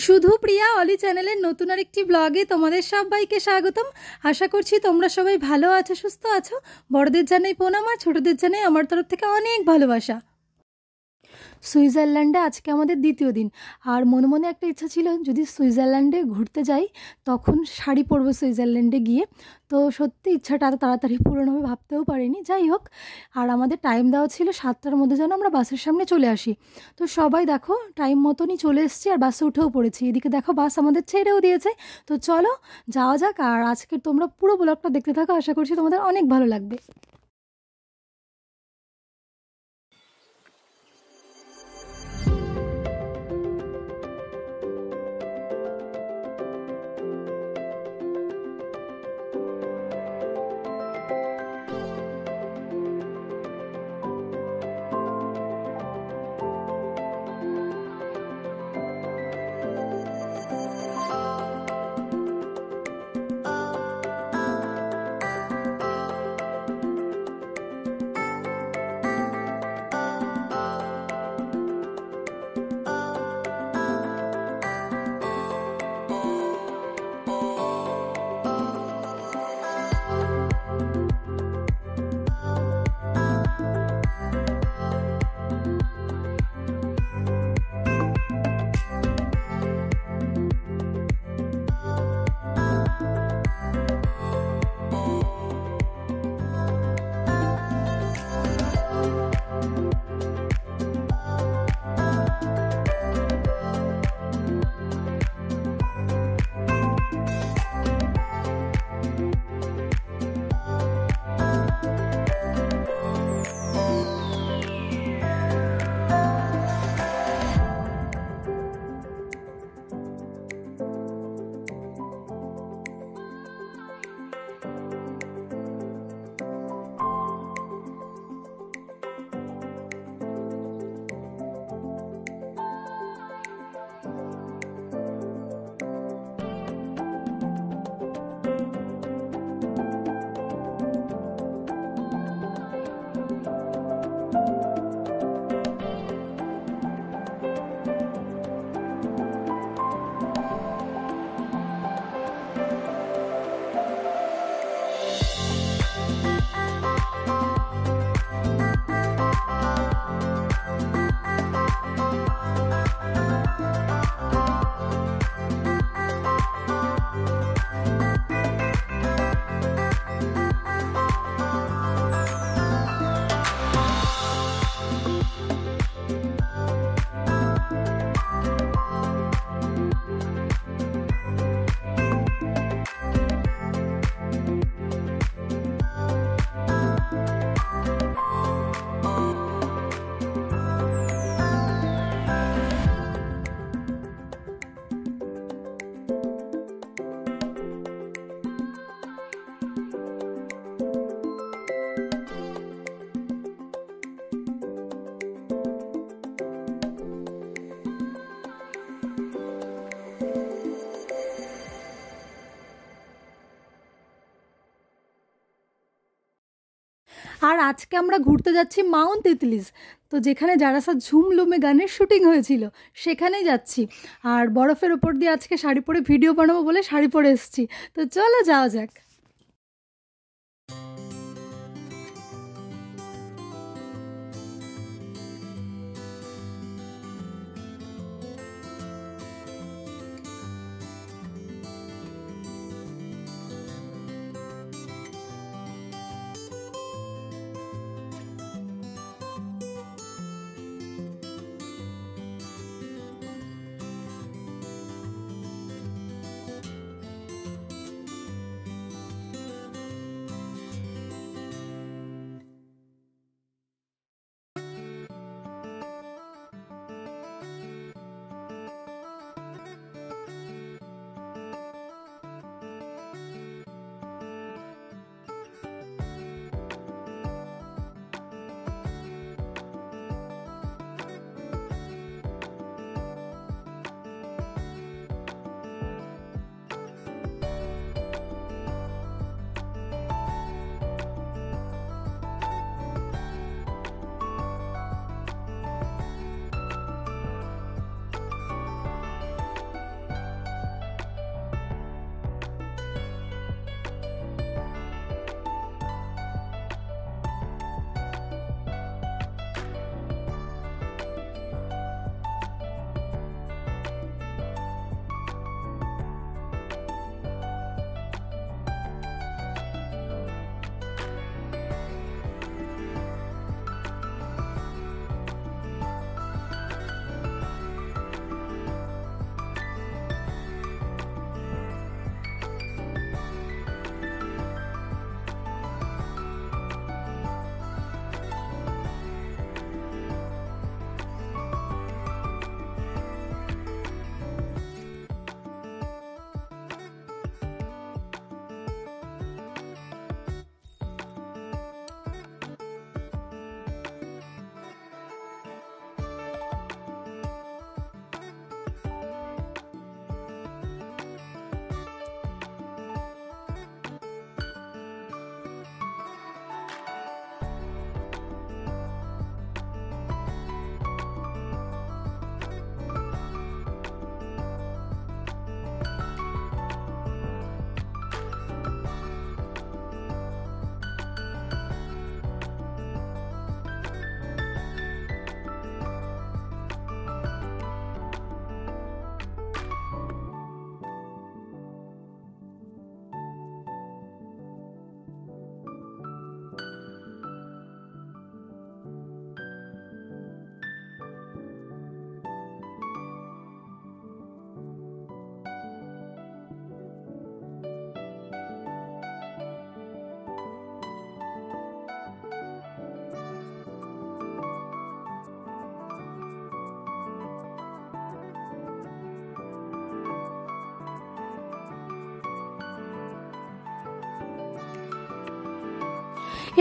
শুধু প্রিয়া অলি চ্যানেলের নতুন আরেকটি ব্লগে তোমাদের সবাইকে স্বাগতম। আশা করছি তোমরা সবাই ভালো আছো, সুস্থ আছো। বড়দের জানাই প্রণাম আর ছোটদের জানাই আমার তরফ থেকে অনেক ভালোবাসা। সুইজারল্যান্ডে আজকে আমাদের দ্বিতীয় দিন, আর মনে মনে একটা ইচ্ছা ছিল যদি সুইজারল্যান্ডে ঘুরতে যাই তখন শাড়ি পরবো সুইজারল্যান্ডে গিয়ে। তো সত্যি ইচ্ছাটা এত তাড়াতাড়ি পূরণ হবে ভাবতেও পারিনি। যাই হোক, আর আমাদের টাইম দেওয়া ছিল 7টার মধ্যে যেন আমরা বাসের সামনে চলে আসি। তো সবাই দেখো টাইম মতনই চলে এসেছি আর বাসে উঠেও পড়েছি। এদিকে দেখো বাস আমাদের ছেড়েও দিয়েছে। তো চলো যাওয়া যাক, আর আজকে তোমরা পুরো ব্লগটা দেখতে থাকো, আশা করছি তোমাদের অনেক ভালো লাগবে। আর আজকে আমরা ঘুরতে যাচ্ছি মাউন্ট তিতলিস, তো যেখানে জারাসা ঝুমলুমে গানের শুটিং হয়েছিল সেখানেই যাচ্ছি। আর বরফের ওপর দিয়ে আজকে শাড়ি পরে ভিডিও বানাবো বলে শাড়ি পরে এসেছি। তো চলো যাওয়া যাক।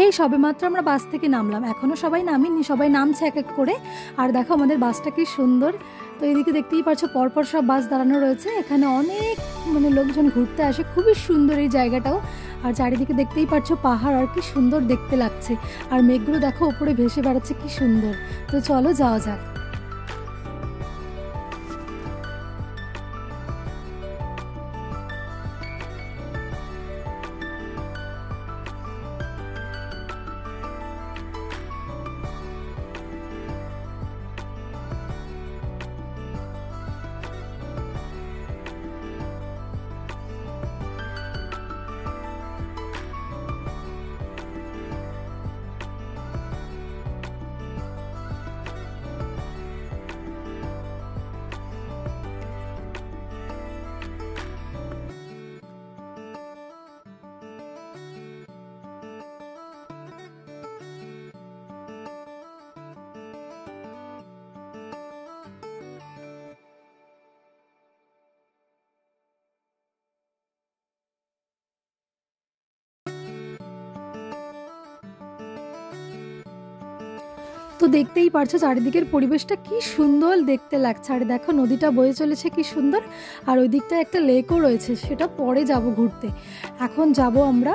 এই সবেমাত্র আমরা বাস থেকে নামলাম, এখনও সবাই নামিনি, সবাই নামছে এক এক করে। আর দেখো আমাদের বাসটা কি সুন্দর। তো এদিকে দেখতেই পাচ্ছ পরপর সব বাস দাঁড়ানো রয়েছে, এখানে অনেক লোকজন ঘুরতে আসে, খুবই সুন্দর এই জায়গাটাও। আর চারিদিকে দেখতেই পাচ্ছ পাহাড়, আর কি সুন্দর দেখতে লাগছে। আর মেঘগুলো দেখো উপরে ভেসে বেড়াচ্ছে, কি সুন্দর। তো চলো যাওয়া যাক। তো দেখতেই পারছো চারিদিকের পরিবেশটা কি সুন্দর দেখতে লাগছে। আর দেখো নদীটা বয়ে চলেছে কি সুন্দর। আর ওই দিকটা একটা লেকও রয়েছে, সেটা পরে যাব ঘুরতে। এখন যাব আমরা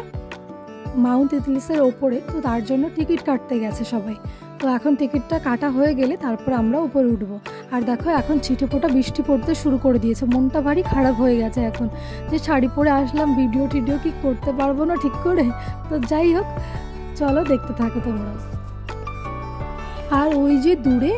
মাউন্ট এথলিসের ওপরে, তো তার জন্য টিকিট কাটতে গেছে সবাই। তো এখন টিকিটটা কাটা হয়ে গেলে তারপর আমরা উপরে উঠবো। আর দেখো এখন ছিটেফোঁটা বৃষ্টি পড়তে শুরু করে দিয়েছে, মনটা ভারী খারাপ হয়ে গেছে এখন, যে শাড়ি পরে আসলাম, ভিডিও টিডিও কি করতে পারবো না ঠিক করে। তো যাই হোক, চলো দেখতে থাকো তোমরা। আর ওই যে দূরে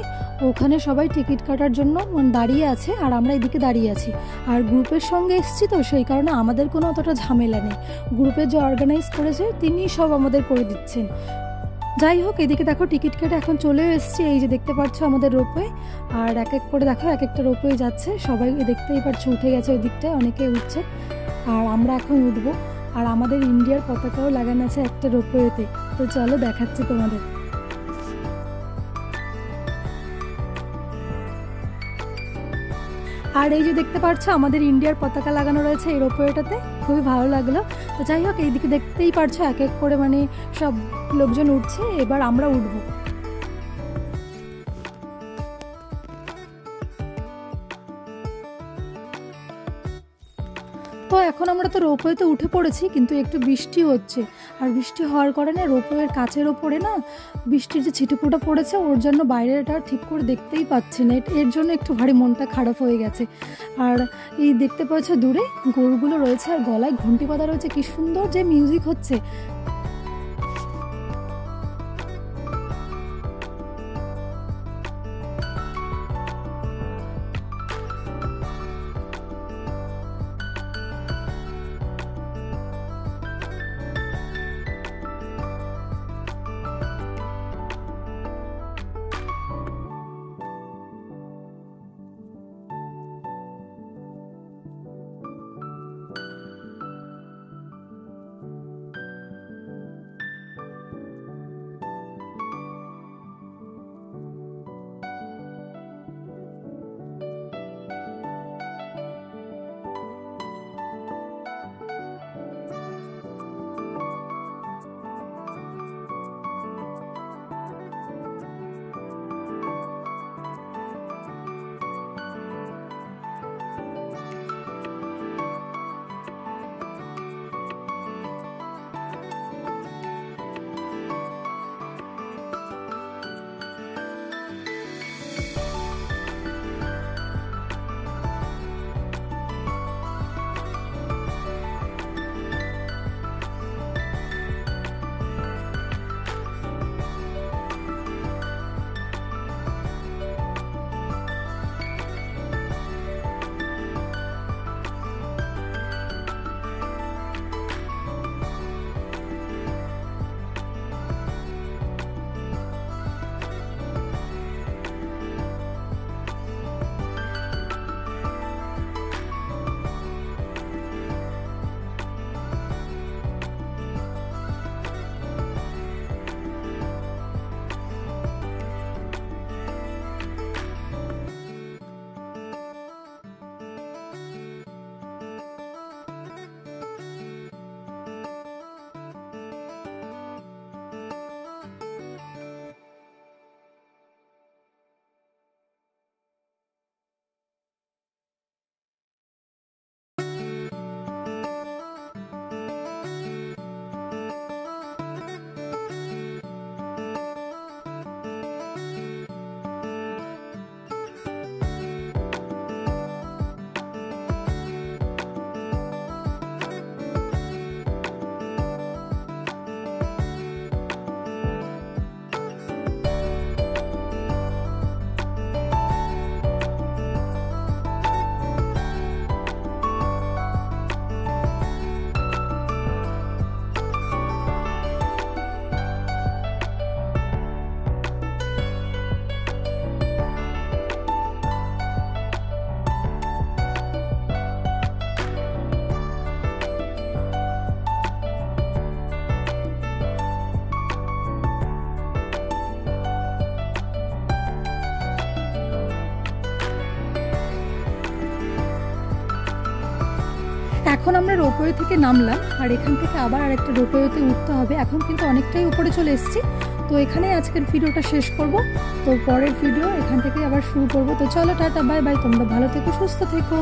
ওখানে সবাই টিকিট কাটার জন্য দাঁড়িয়ে আছে, আর আমরা এদিকে দাঁড়িয়ে আছি। আর গ্রুপের সঙ্গে এসেছি তো, সেই কারণে আমাদের কোনো অতটা ঝামেলা নেই। গ্রুপের যে অর্গানাইজ করেছে তিনি সব আমাদের করে দিচ্ছেন। যাই হোক, এদিকে দেখো টিকিট কেটে এখন চলে এসেছি। এই যে দেখতে পাচ্ছ আমাদের রোপওয়ে, আর এক এক করে দেখো এক একটা রোপওয়ে যাচ্ছে, সবাই দেখতেই পাচ্ছ উঠে গেছে ওই দিকটায়, অনেকে উঠছে। আর আমরা এখন উঠবো। আর আমাদের ইন্ডিয়ার পতাকাও লাগানো আছে একটা রোপওয়েতে। তো চলো দেখাচ্ছি তোমাদের। আর এই যে দেখতে পাচ্ছ আমাদের ইন্ডিয়ার পতাকা লাগানো রয়েছে এই রোপওয়েটাতে, খুবই ভালো লাগলো। তো যাই হোক, এইদিকে দেখতেই পাচ্ছ এক এক করে সব লোকজন উঠছে, এবার আমরা উঠবো। তো এখন আমরা তো রোপওয়েতে উঠে পড়েছি, কিন্তু একটু বৃষ্টি হচ্ছে। আর বৃষ্টি হওয়ার কারণে রোপওয়ের কাচের ওপরে না বৃষ্টির যে ছিটেফোঁটা পড়েছে, ওর জন্য বাইরেটা ঠিক করে দেখতেই পাচ্ছি না, এর জন্য একটু ভারী মনটা খারাপ হয়ে গেছে। আর এই দেখতে পাচ্ছ দূরে গরুগুলো রয়েছে, আর গলায় ঘন্টি বাঁধা রয়েছে, কি সুন্দর যে মিউজিক হচ্ছে। এখন আমরা রোপওয়ে থেকে নামলাম, আর এখান থেকে আবার আরেকটা রোপওয়েতে উঠতে হবে। এখন কিন্তু অনেকটাই উপরে চলে এসেছি। তো এখানেই আজকের ভিডিওটা শেষ করব। তো পরের ভিডিও এখান থেকে আবার শুরু করব। তো চলো টাটা, বাই বাই, তোমরা ভালো থেকো, সুস্থ থেকো।